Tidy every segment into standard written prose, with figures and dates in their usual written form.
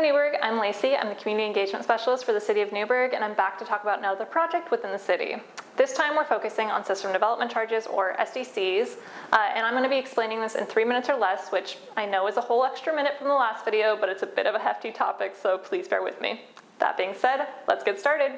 Newberg, I'm Lacey. I'm the Community Engagement Specialist for the City of Newberg, and I'm back to talk about another project within the city. This time we're focusing on System Development Charges, or SDCs, and I'm going to be explaining this in 3 minutes or less, which I know is a whole extra minute from the last video, but it's a bit of a hefty topic, so please bear with me. That being said, let's get started.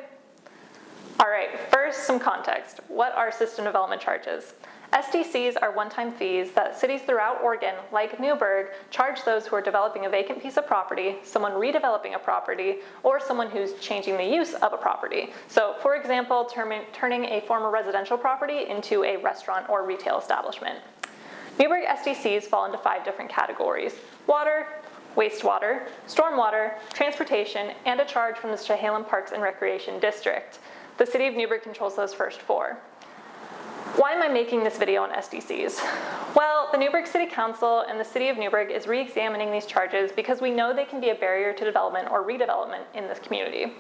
Alright, first some context. What are System Development Charges? SDCs are one-time fees that cities throughout Oregon, like Newberg, charge those who are developing a vacant piece of property, someone redeveloping a property, or someone who's changing the use of a property. So, for example, turning a former residential property into a restaurant or retail establishment. Newberg SDCs fall into 5 different categories: water, wastewater, stormwater, transportation, and a charge from the Chehalem Parks and Recreation District. The City of Newberg controls those first 4. Why am I making this video on SDCs? Well, the Newberg City Council and the City of Newberg is re-examining these charges because we know they can be a barrier to development or redevelopment in this community.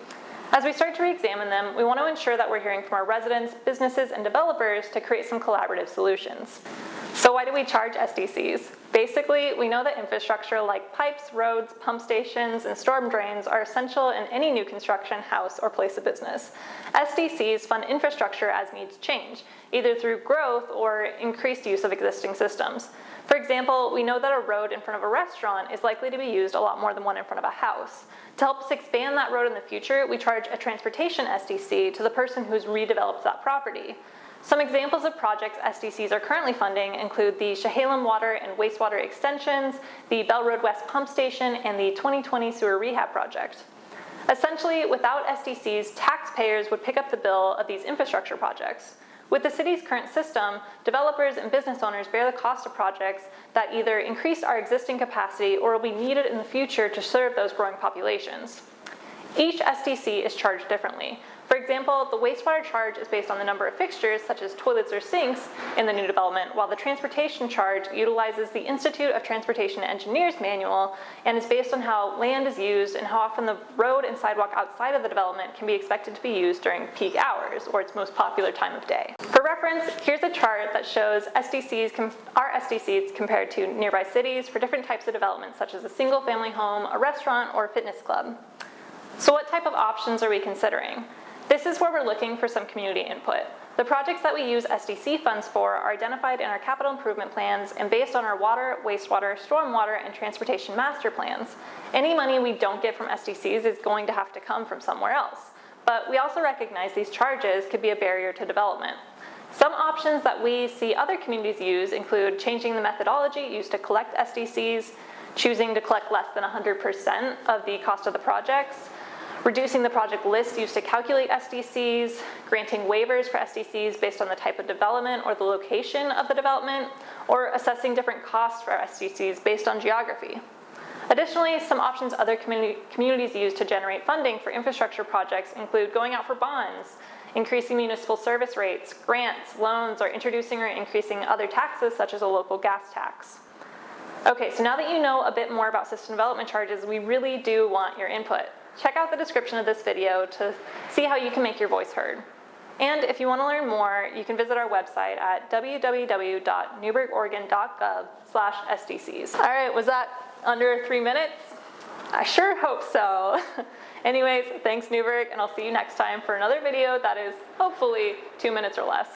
As we start to re-examine them, we want to ensure that we're hearing from our residents, businesses, and developers to create some collaborative solutions. So why do we charge SDCs? Basically, we know that infrastructure like pipes, roads, pump stations, and storm drains are essential in any new construction, house, or place of business. SDCs fund infrastructure as needs change, either through growth or increased use of existing systems. For example, we know that a road in front of a restaurant is likely to be used a lot more than one in front of a house. To help us expand that road in the future, we charge a transportation SDC to the person who's redeveloped that property. Some examples of projects SDCs are currently funding include the Chehalem Water and Wastewater Extensions, the Bell Road West Pump Station, and the 2020 Sewer Rehab Project. Essentially, without SDCs, taxpayers would pick up the bill of these infrastructure projects. With the city's current system, developers and business owners bear the cost of projects that either increase our existing capacity or will be needed in the future to serve those growing populations. Each SDC is charged differently. For example, the wastewater charge is based on the number of fixtures, such as toilets or sinks, in the new development, while the transportation charge utilizes the Institute of Transportation Engineers manual and is based on how land is used and how often the road and sidewalk outside of the development can be expected to be used during peak hours, or its most popular time of day. For reference, here's a chart that shows our SDCs compared to nearby cities for different types of developments, such as a single-family home, a restaurant, or a fitness club. So what type of options are we considering? This is where we're looking for some community input. The projects that we use SDC funds for are identified in our capital improvement plans and based on our water, wastewater, stormwater, and transportation master plans. Any money we don't get from SDCs is going to have to come from somewhere else. But we also recognize these charges could be a barrier to development. Some options that we see other communities use include changing the methodology used to collect SDCs, choosing to collect less than 100% of the cost of the projects, reducing the project list used to calculate SDCs, granting waivers for SDCs based on the type of development or the location of the development, or assessing different costs for SDCs based on geography. Additionally, some options other communities use to generate funding for infrastructure projects include going out for bonds, increasing municipal service rates, grants, loans, or introducing or increasing other taxes such as a local gas tax. Okay, so now that you know a bit more about system development charges, we really do want your input. Check out the description of this video to see how you can make your voice heard. And if you want to learn more, you can visit our website at www.newbergoregon.gov/SDCs. All right, was that under 3 minutes? I sure hope so. Anyways, thanks Newberg, and I'll see you next time for another video that is hopefully 2 minutes or less.